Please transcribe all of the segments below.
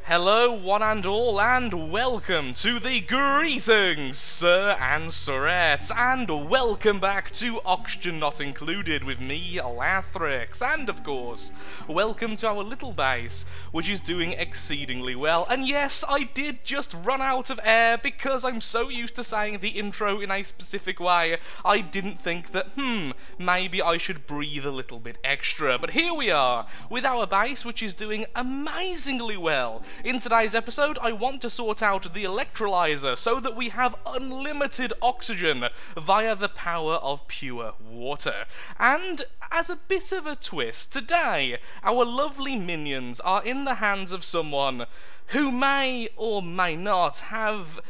Hello, one and all, and welcome to the Greetings, Sir and Sirettes, and welcome back to Oxygen Not Included with me, Lathrix, and of course, welcome to our little base, which is doing exceedingly well. And yes, I did just run out of air because I'm so used to saying the intro in a specific way, I didn't think that, maybe I should breathe a little bit extra. But here we are, with our base, which is doing amazingly well. In today's episode, I want to sort out the electrolyzer so that we have unlimited oxygen via the power of pure water. And as a bit of a twist, today, our lovely minions are in the hands of someone who may or may not have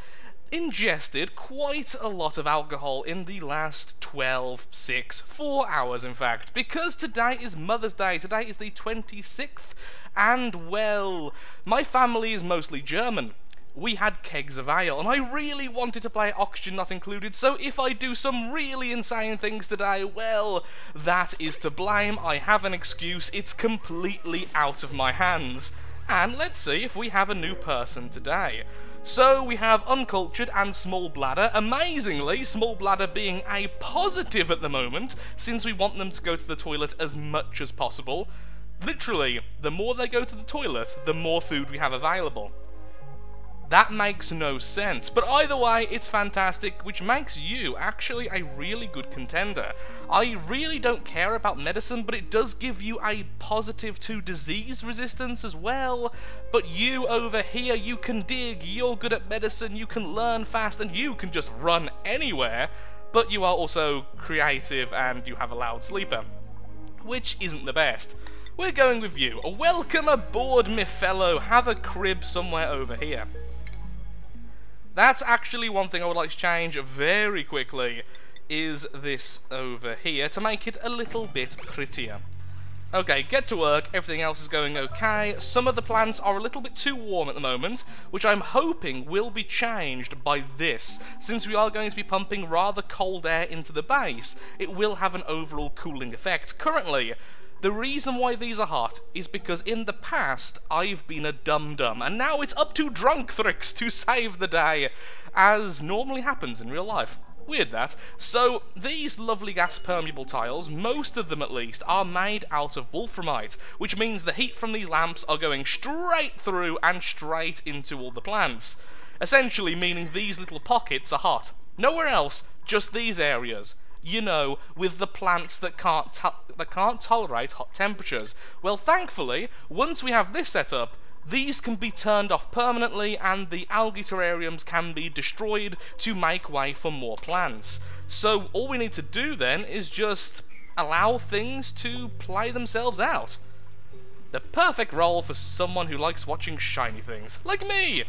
ingested quite a lot of alcohol in the last 4 hours in fact, because today is Mother's Day, today is the 26th, and well, my family is mostly German. We had kegs of ale, and I really wanted to play Oxygen Not Included, so if I do some really insane things today, well, that is to blame. I have an excuse, it's completely out of my hands. And let's see if we have a new person today. So we have Uncultured and Small Bladder. Amazingly, Small Bladder being a positive at the moment, since we want them to go to the toilet as much as possible. Literally, the more they go to the toilet, the more food we have available. That makes no sense, but either way, it's fantastic, which makes you actually a really good contender. I really don't care about medicine, but it does give you a positive to disease resistance as well. But you over here, you can dig, you're good at medicine, you can learn fast, and you can just run anywhere. But you are also creative and you have a loud sleeper, which isn't the best. We're going with you. Welcome aboard, me fellow. Have a crib somewhere over here. That's actually one thing I would like to change very quickly, is this over here, to make it a little bit prettier. Okay, get to work, everything else is going okay. Some of the plants are a little bit too warm at the moment, which I'm hoping will be changed by this. Since we are going to be pumping rather cold air into the base, it will have an overall cooling effect. Currently, the reason why these are hot is because in the past, I've been a dum-dum, and now it's up to Drunkthrix to save the day, as normally happens in real life. Weird that. So, these lovely gas-permeable tiles, most of them at least, are made out of wolframite, which means the heat from these lamps are going straight through and straight into all the plants. Essentially meaning these little pockets are hot. Nowhere else, just these areas. You know, with the plants that can't tolerate hot temperatures. Well, thankfully, once we have this set up, these can be turned off permanently and the algae terrariums can be destroyed to make way for more plants. So all we need to do then is just allow things to play themselves out. The perfect role for someone who likes watching shiny things, like me!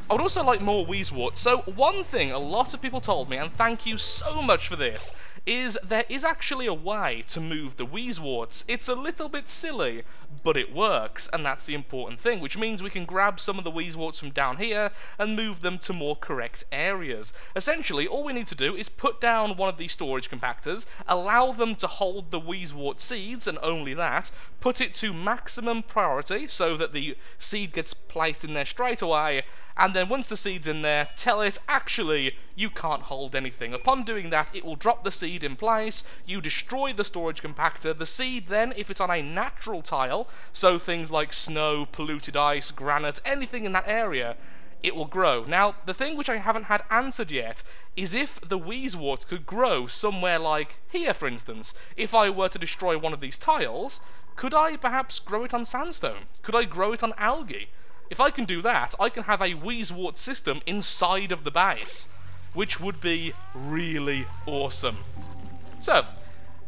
I would also like more Wheezewort. So one thing a lot of people told me, and thank you so much for this, is there is actually a way to move the Wheezeworts. It's a little bit silly, but it works, and that's the important thing, which means we can grab some of the Wheezeworts from down here and move them to more correct areas. Essentially, all we need to do is put down one of these storage compactors, allow them to hold the Wheezewort seeds, and only that, put it to maximum priority so that the seed gets placed in there straight away, and then once the seed's in there, tell it, actually, you can't hold anything. Upon doing that, it will drop the seed in place, you destroy the storage compactor, the seed then, if it's on a natural tile, so things like snow, polluted ice, granite, anything in that area, it will grow. Now, the thing which I haven't had answered yet is if the Wheezewort could grow somewhere like here, for instance. If I were to destroy one of these tiles, could I perhaps grow it on sandstone? Could I grow it on algae? If I can do that, I can have a Wheezewort system inside of the base, which would be really awesome. So,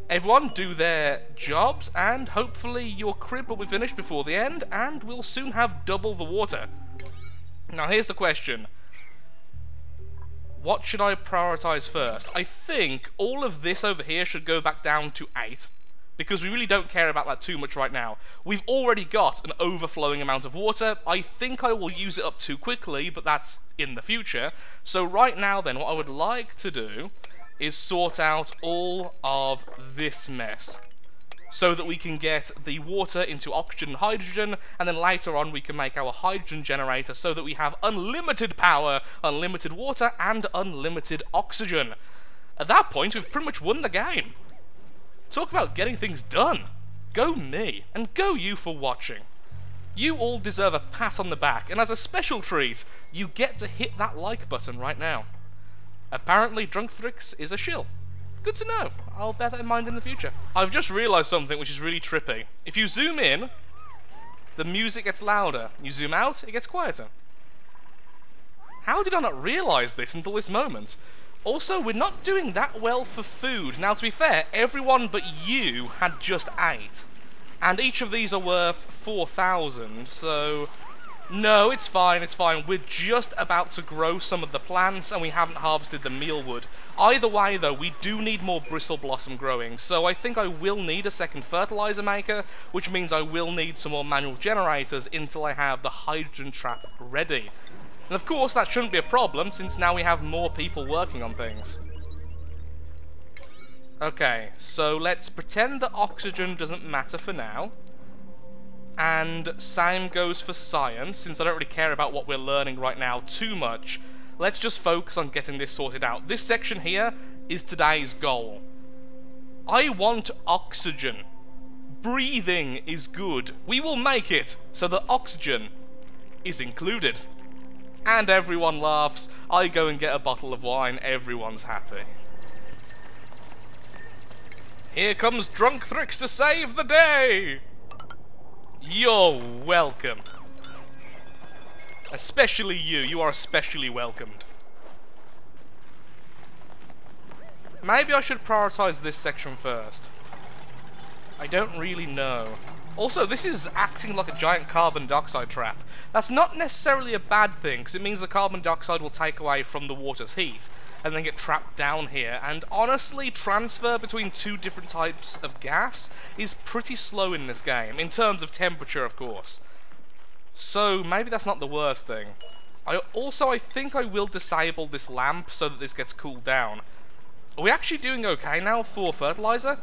everyone do their jobs, and hopefully your crib will be finished before the end, and we'll soon have double the water. Now here's the question. What should I prioritize first? I think all of this over here should go back down to 8. Because we really don't care about that too much right now. We've already got an overflowing amount of water. I think I will use it up too quickly, but that's in the future. So right now then, what I would like to do is sort out all of this mess. so that we can get the water into oxygen and hydrogen, and then later on we can make our hydrogen generator so that we have unlimited power, unlimited water, and unlimited oxygen. At that point, we've pretty much won the game. Talk about getting things done. Go me, and go you for watching. You all deserve a pat on the back, and as a special treat, you get to hit that like button right now. Apparently, Drunkthrix is a shill. Good to know. I'll bear that in mind in the future. I've just realised something which is really trippy. If you zoom in, the music gets louder. You zoom out, it gets quieter. How did I not realise this until this moment? Also, we're not doing that well for food. Now, to be fair, everyone but you had just 8. And each of these are worth 4,000, so... No, it's fine, it's fine. We're just about to grow some of the plants, and we haven't harvested the mealwood. Either way, though, we do need more bristle blossom growing, so I think I will need a second fertilizer maker, which means I will need some more manual generators until I have the hydrogen trap ready. And of course, that shouldn't be a problem, since now we have more people working on things. Okay, so let's pretend that oxygen doesn't matter for now. And same goes for science, since I don't really care about what we're learning right now too much. Let's just focus on getting this sorted out. This section here is today's goal. I want oxygen. Breathing is good. We will make it so that oxygen is included. And everyone laughs. I go and get a bottle of wine. Everyone's happy. Here comes Drunkthrix to save the day! You're welcome. Especially you. You are especially welcomed. Maybe I should prioritise this section first. I don't really know. Also, this is acting like a giant carbon dioxide trap. That's not necessarily a bad thing, because it means the carbon dioxide will take away from the water's heat, and then get trapped down here. And honestly, transfer between 2 different types of gas is pretty slow in this game, in terms of temperature, of course. So, maybe that's not the worst thing. I think I will disable this lamp so that this gets cooled down. Are we actually doing okay now for fertilizer?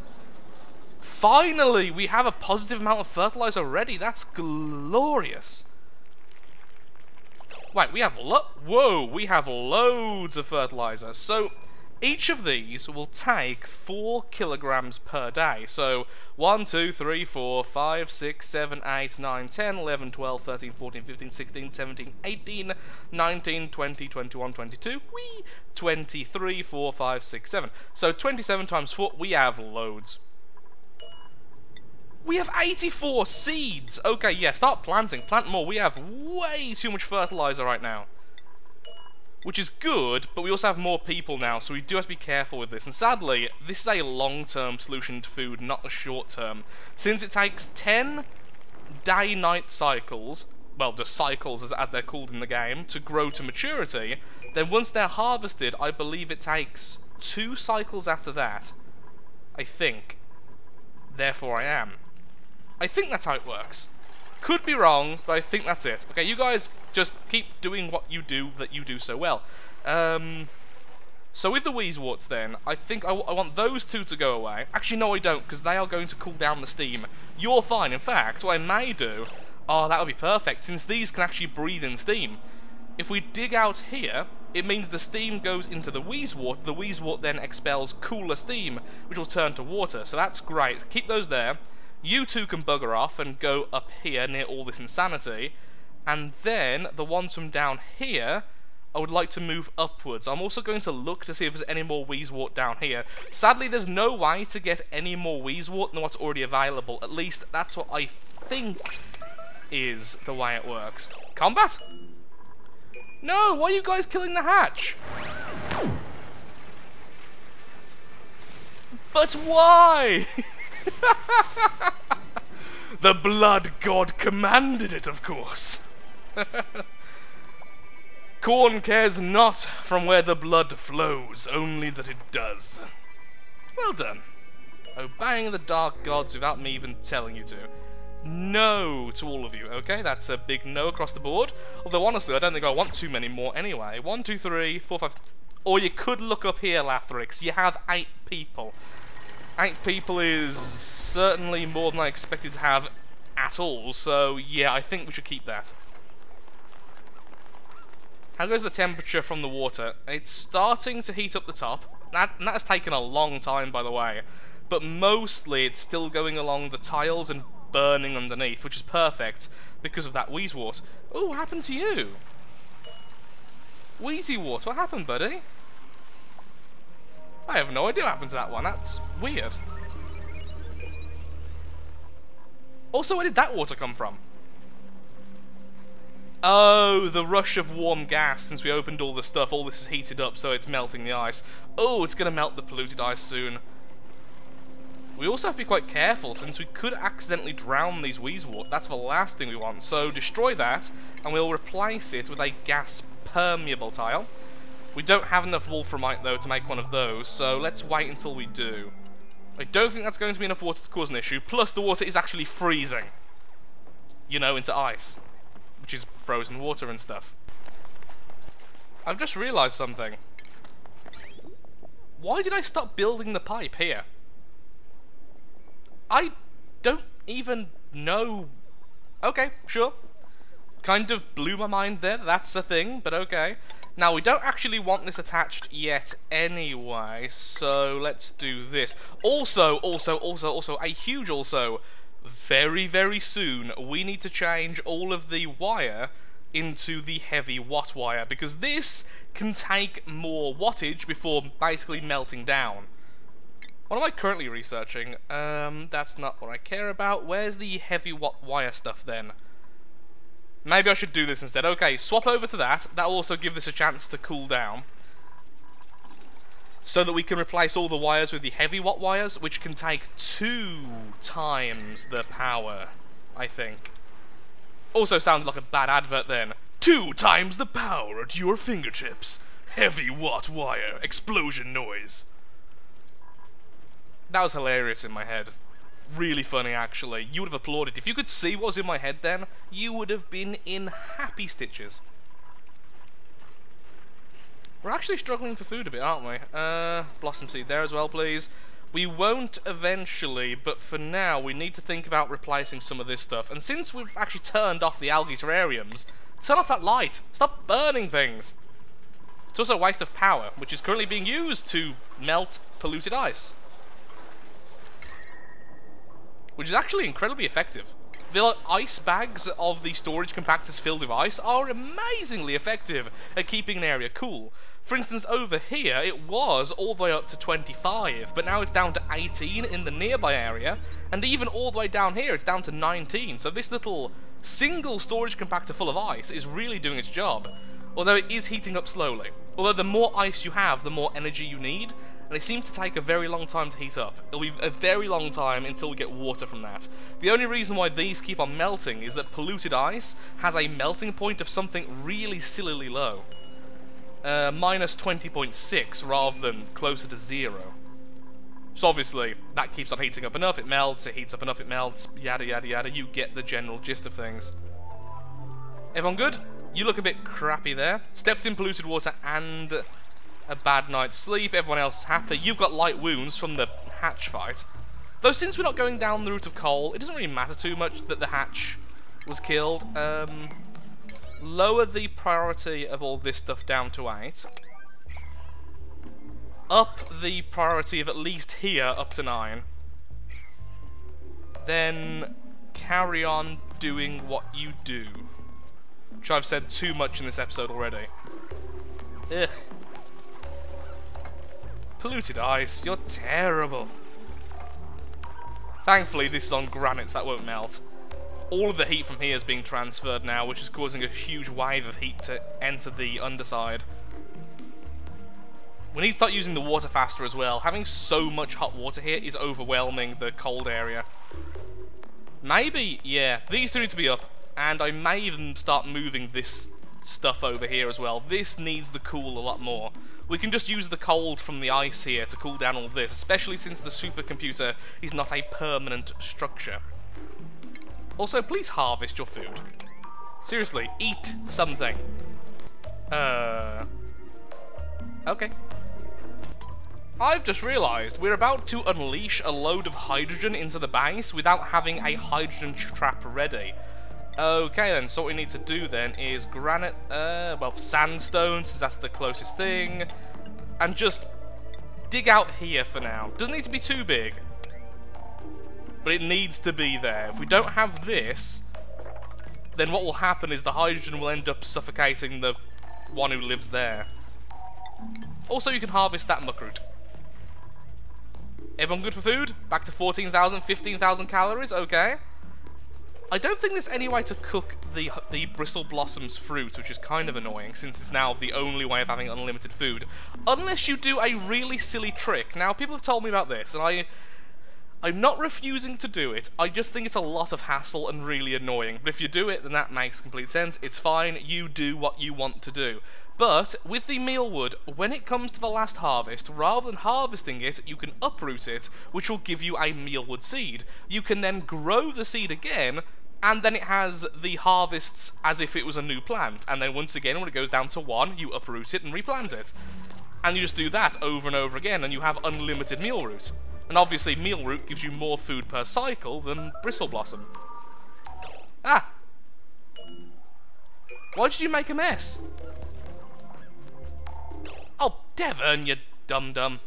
Finally, we have a positive amount of fertilizer already. That's glorious. Wait, we have we have loads of fertilizer. So each of these will take 4 kilograms per day. So 1, 2, 3, 4, 5, 6, 7, 8, 9, 10, 11, 12, 13, 14, 15, 16, 17, 18, 19, 20, 21, 22, 23, 4, 5, 6, 7. So 27 times 4, we have loads. We have 84 seeds! Okay, yeah, start planting. Plant more. We have way too much fertilizer right now. Which is good, but we also have more people now, so we do have to be careful with this. And sadly, this is a long-term solution to food, not a short-term. Since it takes 10 day-night cycles, well, just cycles as they're called in the game, to grow to maturity, then once they're harvested, I believe it takes 2 cycles after that. I think. Therefore I am. I think that's how it works. Could be wrong, but I think that's it. Okay, you guys just keep doing what you do that you do so well. So with the Wheezeworts then, I think I want those 2 to go away. Actually, no I don't, because they are going to cool down the steam. You're fine. In fact, what I may do... Oh, that would be perfect, since these can actually breathe in steam. If we dig out here, it means the steam goes into the Wheezewort. The Wheezewort then expels cooler steam, which will turn to water. So that's great. Keep those there. You 2 can bugger off and go up here near all this insanity. And then, the ones from down here, I would like to move upwards. I'm also going to look to see if there's any more Wheezewort down here. Sadly, there's no way to get any more Wheezewort than what's already available. At least, that's what I think is the way it works. Combat? No, why are you guys killing the hatch? But why? The blood god commanded it, of course. Corn cares not from where the blood flows, only that it does. Well done. Obeying the dark gods without me even telling you to. No to all of you, okay? That's a big no across the board. Although, honestly, I don't think I want too many more anyway. 1, 2, 3, 4, 5... Or you could look up here, Lathrix. You have 8 people. 8 people is certainly more than I expected to have at all, so yeah, I think we should keep that. How goes the temperature from the water? It's starting to heat up the top. That has taken a long time, by the way. But mostly it's still going along the tiles and burning underneath, which is perfect because of that Wheezewort. Oh, what happened to you? Wheezywort, what happened, buddy? I have no idea what happened to that one. That's weird. Also, where did that water come from? Oh, the rush of warm gas since we opened all the stuff. All this is heated up, so it's melting the ice. Oh, it's going to melt the polluted ice soon. We also have to be quite careful, since we could accidentally drown these Wheezewort. That's the last thing we want. So destroy that, and we'll replace it with a gas-permeable tile. We don't have enough Wolframite, though, to make one of those, so let's wait until we do. I don't think that's going to be enough water to cause an issue, plus the water is actually freezing. You know, into ice. Which is frozen water and stuff. I've just realised something. Why did I stop building the pipe here? I don't even know. Okay, sure. Kind of blew my mind there, that's a thing, but okay. Now, we don't actually want this attached yet anyway, so let's do this. Also, a huge also, very, very soon, we need to change all of the wire into the heavy watt wire, because this can take more wattage before basically melting down. What am I currently researching? That's not what I care about. Where's the heavy watt wire stuff then? Maybe I should do this instead. Okay, swap over to that. That'll also give this a chance to cool down. So that we can replace all the wires with the heavy watt wires, which can take 2 times the power, I think. Also sounded like a bad advert then. 2 times the power at your fingertips. Heavy watt wire. Explosion noise. That was hilarious in my head. Really funny, actually. You would have applauded. If you could see what was in my head then, you would have been in happy stitches. We're actually struggling for food a bit, aren't we? Blossom seed there as well, please. We won't eventually, but for now, we need to think about replacing some of this stuff. And since we've actually turned off the algae terrariums, turn off that light. Stop burning things. It's also a waste of power, which is currently being used to melt polluted ice. Which is actually incredibly effective. The ice bags of the storage compactors filled with ice are amazingly effective at keeping an area cool. For instance, over here, it was all the way up to 25, but now it's down to 18 in the nearby area, and even all the way down here, it's down to 19. So this little single storage compactor full of ice is really doing its job, although it is heating up slowly. Although the more ice you have, the more energy you need, and it seems to take a very long time to heat up. It'll be a very long time until we get water from that. The only reason why these keep on melting is that polluted ice has a melting point of something really sillily low. Minus 20.6 rather than closer to 0. So obviously, that keeps on heating up enough, it melts, it heats up enough, it melts, yada yada yada, you get the general gist of things. Everyone good? You look a bit crappy there. Stepped in polluted water and a bad night's sleep, everyone else is happy. You've got light wounds from the hatch fight. Though since we're not going down the route of coal, it doesn't really matter too much that the hatch was killed. Lower the priority of all this stuff down to 8. Up the priority of at least here up to 9. Then carry on doing what you do. Which I've said too much in this episode already. Ugh. Polluted ice, you're terrible. Thankfully this is on granite, so that won't melt. All of the heat from here is being transferred now, which is causing a huge wave of heat to enter the underside. We need to start using the water faster as well. Having so much hot water here is overwhelming the cold area. Maybe, yeah, these two need to be up, and I may even start moving this stuff over here as well. This needs the cool a lot more. We can just use the cold from the ice here to cool down all this, especially since the supercomputer is not a permanent structure. Also, please harvest your food. Seriously, eat something. Okay. I've just realised we're about to unleash a load of hydrogen into the base without having a hydrogen trap ready. Okay then, so what we need to do then is granite, well, sandstone, since that's the closest thing, and just dig out here for now. Doesn't need to be too big, but it needs to be there. If we don't have this, then what will happen is the hydrogen will end up suffocating the one who lives there. Also, you can harvest that muckroot. Everyone good for food? Back to 14,000, 15,000 calories, okay. I don't think there's any way to cook the Bristle Blossoms fruit, which is kind of annoying, since it's now the only way of having unlimited food. Unless you do a really silly trick. Now, people have told me about this, and I'm not refusing to do it. I just think it's a lot of hassle and really annoying. But if you do it, then that makes complete sense. It's fine. You do what you want to do. But with the mealwood, when it comes to the last harvest, rather than harvesting it, you can uproot it, which will give you a mealwood seed. You can then grow the seed again, and then it has the harvests as if it was a new plant. And then once again, when it goes down to 1, you uproot it and replant it. And you just do that over and over again, and you have unlimited mealroot. And obviously, mealroot gives you more food per cycle than Bristle Blossom. Ah! Why did you make a mess? Oh, Devon, you dum-dum.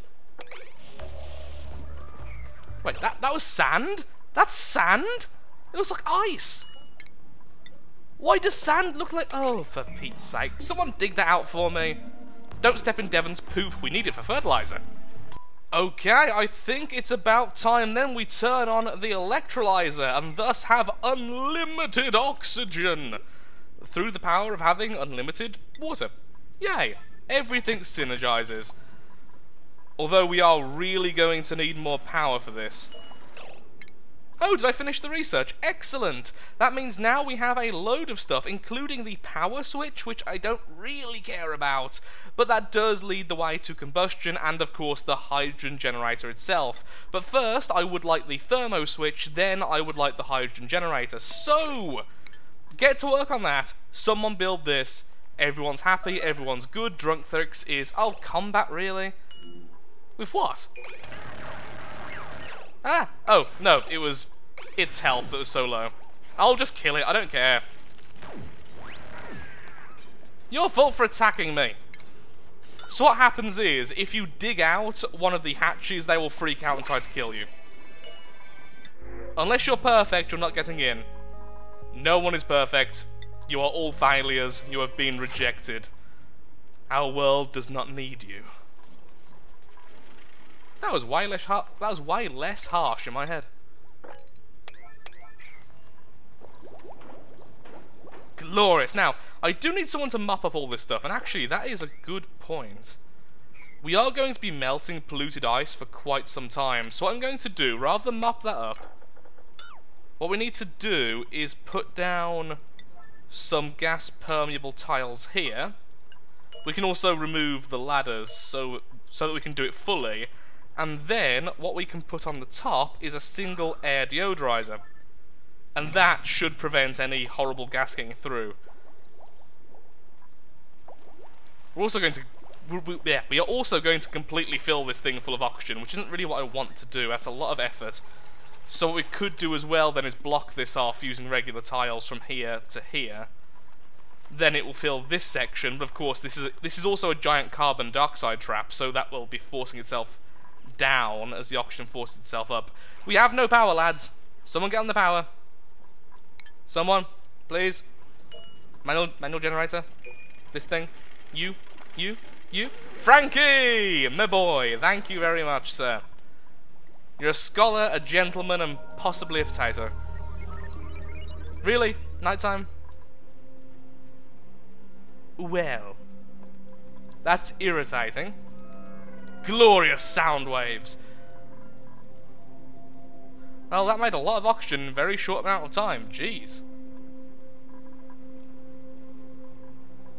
Wait, that was sand? That's sand? It looks like ice. Why does sand look like... Oh, for Pete's sake. Someone dig that out for me. Don't step in Devon's poop. We need it for fertilizer. Okay, I think it's about time then we turn on the electrolyzer and thus have unlimited oxygen through the power of having unlimited water. Yay! Everything synergizes. Although we are really going to need more power for this. Oh, did I finish the research? Excellent! That means now we have a load of stuff, including the power switch, which I don't really care about, but that does lead the way to combustion and, of course, the hydrogen generator itself. But first, I would like the thermo switch, then I would like the hydrogen generator. So, get to work on that. Someone build this. Everyone's happy, everyone's good. Drunkthrix is... Oh, combat, really? With what? Ah! Oh, no, it was its health that was so low. I'll just kill it, I don't care. Your fault for attacking me. So what happens is, if you dig out one of the hatches, they will freak out and try to kill you. Unless you're perfect, you're not getting in. No one is perfect. You are all failures. You have been rejected. Our world does not need you. That was way less harsh in my head. Glorious. Now, I do need someone to mop up all this stuff, and actually, that is a good point. We are going to be melting polluted ice for quite some time, so what I'm going to do, rather than mop that up, what we need to do is put down some gas permeable tiles here. We can also remove the ladders so that we can do it fully. And then, what we can put on the top is a single air deodorizer. And that should prevent any horrible gas getting through. We're also going to... we are also going to completely fill this thing full of oxygen, which isn't really what I want to do. That's a lot of effort. So what we could do as well then is block this off using regular tiles from here to here. Then it will fill this section, but of course this is also a giant carbon dioxide trap, so that will be forcing itself down as the oxygen forces itself up. We have no power, lads. Someone get on the power. Someone, please. Manual generator. This thing. You. Frankie, my boy. Thank you very much, sir. You're a scholar, a gentleman, and possibly a potato. Really? Nighttime? Well, that's irritating. Glorious sound waves. Well, that made a lot of oxygen in a very short amount of time. Jeez.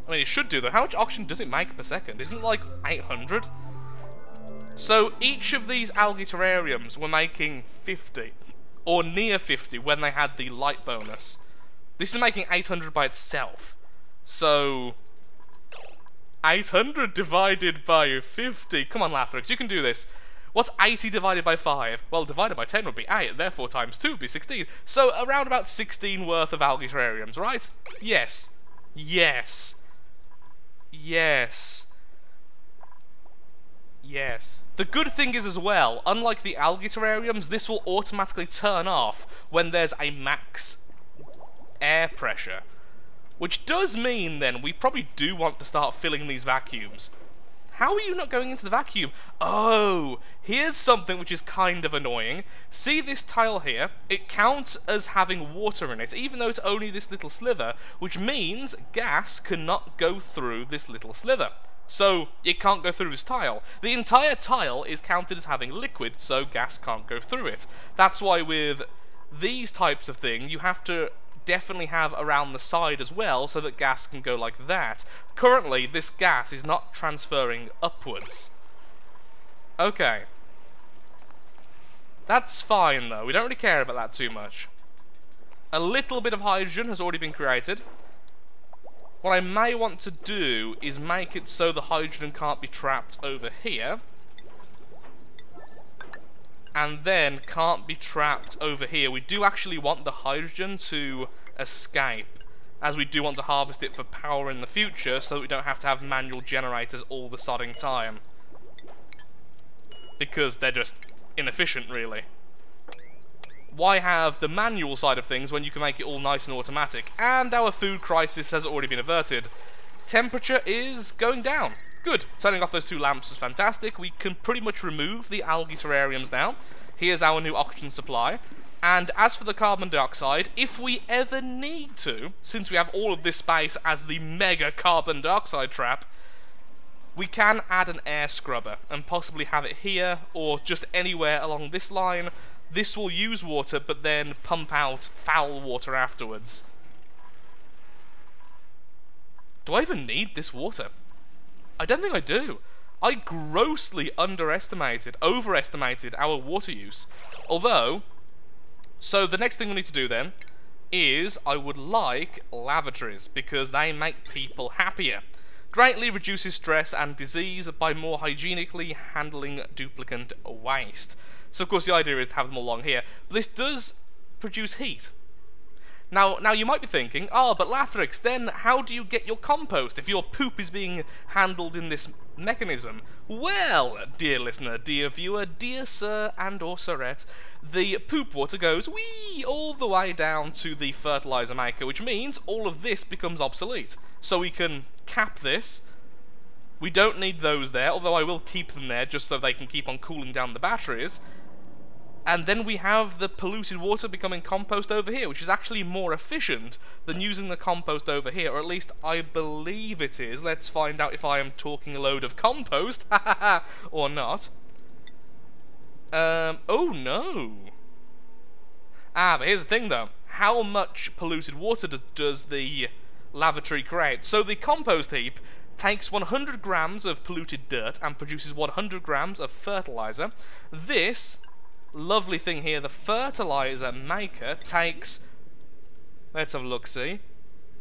I mean, it should do, though. How much oxygen does it make per second? Isn't it like 800? So, each of these algae terrariums were making 50. Or near 50 when they had the light bonus. This is making 800 by itself. So... 800 divided by 50. Come on, Lathrix, you can do this. What's 80 divided by 5? Well, divided by 10 would be 8, therefore times 2 would be 16. So, around about 16 worth of algae terrariums, right? Yes. Yes. Yes. Yes. The good thing is as well, unlike the algae terrariums, this will automatically turn off when there's a max air pressure. Which does mean, then, we probably do want to start filling these vacuums. How are you not going into the vacuum? Oh, here's something which is kind of annoying. See this tile here? It counts as having water in it, even though it's only this little sliver, which means gas cannot go through this little sliver. So, it can't go through this tile. The entire tile is counted as having liquid, so gas can't go through it. That's why with these types of thing, you have to definitely have around the side as well, so that gas can go like that. Currently, this gas is not transferring upwards. Okay. That's fine, though. We don't really care about that too much. A little bit of hydrogen has already been created. What I may want to do is make it so the hydrogen can't be trapped over here, and then can't be trapped over here. We do actually want the hydrogen to escape, as we do want to harvest it for power in the future, so that we don't have to have manual generators all the sodding time. Because they're just inefficient, really. Why have the manual side of things when you can make it all nice and automatic? And our food crisis has already been averted. Temperature is going down. Good. Turning off those two lamps is fantastic. We can pretty much remove the algae terrariums now. Here's our new oxygen supply. And as for the carbon dioxide, if we ever need to, since we have all of this space as the mega carbon dioxide trap, we can add an air scrubber and possibly have it here or just anywhere along this line. This will use water but then pump out foul water afterwards. Do I even need this water? I don't think I do. I grossly overestimated our water use. Although, so the next thing we need to do then is I would like lavatories, because they make people happier. Greatly reduces stress and disease by more hygienically handling duplicate waste. So of course the idea is to have them along here. But this does produce heat. Now you might be thinking, oh, but Lathrix, then how do you get your compost if your poop is being handled in this mechanism? Well, dear listener, dear viewer, dear sir and or sirette, the poop water goes wee all the way down to the fertilizer maker, which means all of this becomes obsolete. So we can cap this. We don't need those there, although I will keep them there just so they can keep on cooling down the batteries. And then we have the polluted water becoming compost over here, which is actually more efficient than using the compost over here, or at least I believe it is. Let's find out if I am talking a load of compost, or not. Oh no. But here's the thing though. How much polluted water does the lavatory create? So the compost heap takes 100 grams of polluted dirt and produces 100 grams of fertilizer. This lovely thing here, the fertilizer maker, takes, let's have a look-see,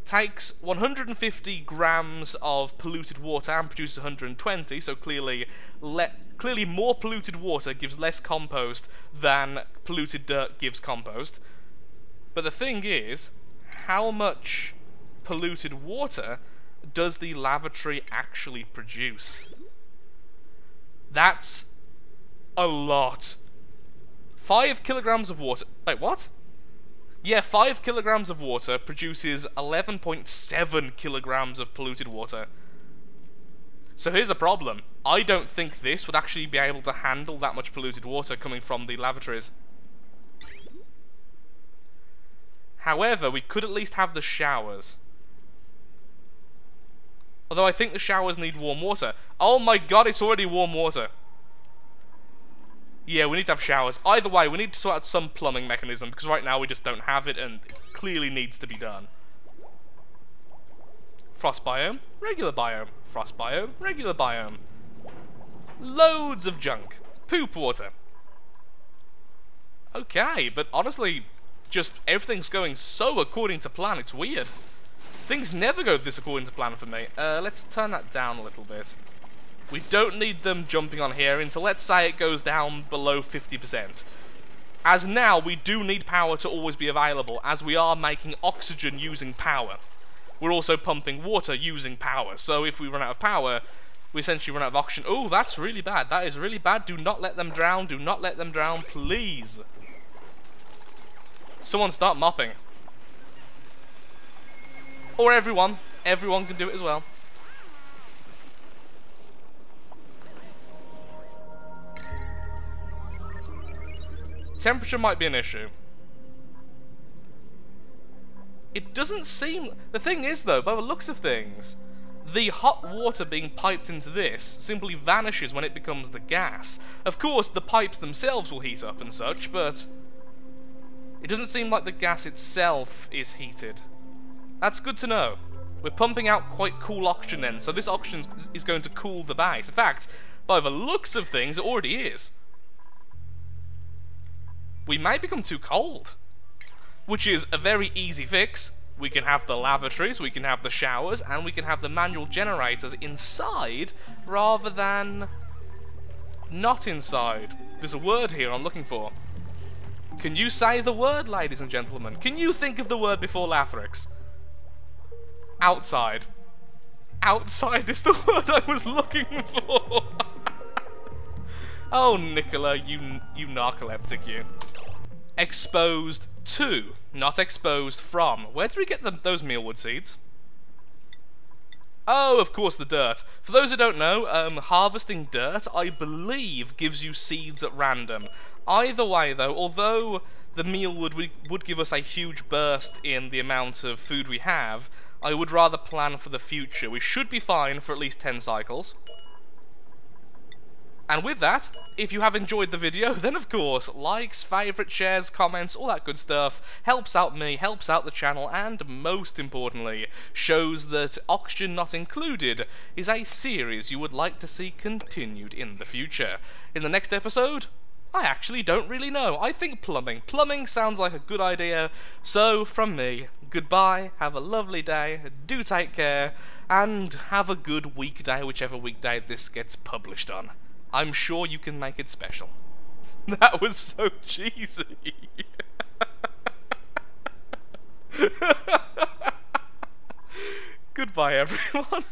takes 150 grams of polluted water and produces 120, so clearly more polluted water gives less compost than polluted dirt gives compost. But the thing is, how much polluted water does the lavatory actually produce? That's a lot. 5 kilograms of water. Wait, what? Yeah, 5 kilograms of water produces 11.7 kilograms of polluted water. So here's a problem. I don't think this would actually be able to handle that much polluted water coming from the lavatories. However, we could at least have the showers. Although I think the showers need warm water. Oh my god, it's already warm water. Yeah, we need to have showers. Either way, we need to sort out some plumbing mechanism, because right now we just don't have it, and it clearly needs to be done. Frost biome, regular biome. Frost biome, regular biome. Loads of junk. Poop water. Okay, but honestly, just everything's going so according to plan, it's weird. Things never go this according to plan for me. Let's turn that down a little bit. We don't need them jumping on here until, let's say, it goes down below 50%. As now, we do need power to always be available, as we are making oxygen using power. We're also pumping water using power, so if we run out of power, we essentially run out of oxygen. Oh, that's really bad. That is really bad. Do not let them drown. Do not let them drown, please. Someone start mopping. Or everyone. Everyone can do it as well. Temperature might be an issue. It doesn't seem... The thing is, though, by the looks of things, the hot water being piped into this simply vanishes when it becomes the gas. Of course, the pipes themselves will heat up and such, but it doesn't seem like the gas itself is heated. That's good to know. We're pumping out quite cool oxygen then, so this oxygen is going to cool the base. In fact, by the looks of things, it already is. We may become too cold, which is a very easy fix. We can have the lavatories, we can have the showers, and we can have the manual generators inside rather than not inside. There's a word here I'm looking for. Can you say the word, ladies and gentlemen? Can you think of the word before Lathrix? Outside. Outside is the word I was looking for. Oh, Nicola, you narcoleptic, you. Exposed to, not exposed from. Where did we get those mealwood seeds? Oh, of course, the dirt. For those who don't know, harvesting dirt, I believe, gives you seeds at random. Either way, though, although the mealwood would give us a huge burst in the amount of food we have, I would rather plan for the future. We should be fine for at least 10 cycles. And with that, if you have enjoyed the video, then of course, likes, favourites, shares, comments, all that good stuff helps out me, helps out the channel, and most importantly, shows that Oxygen Not Included is a series you would like to see continued in the future. In the next episode, I actually don't really know. I think plumbing. Plumbing sounds like a good idea. So, from me, goodbye, have a lovely day, do take care, and have a good weekday, whichever weekday this gets published on. I'm sure you can make it special. That was so cheesy. Goodbye, everyone.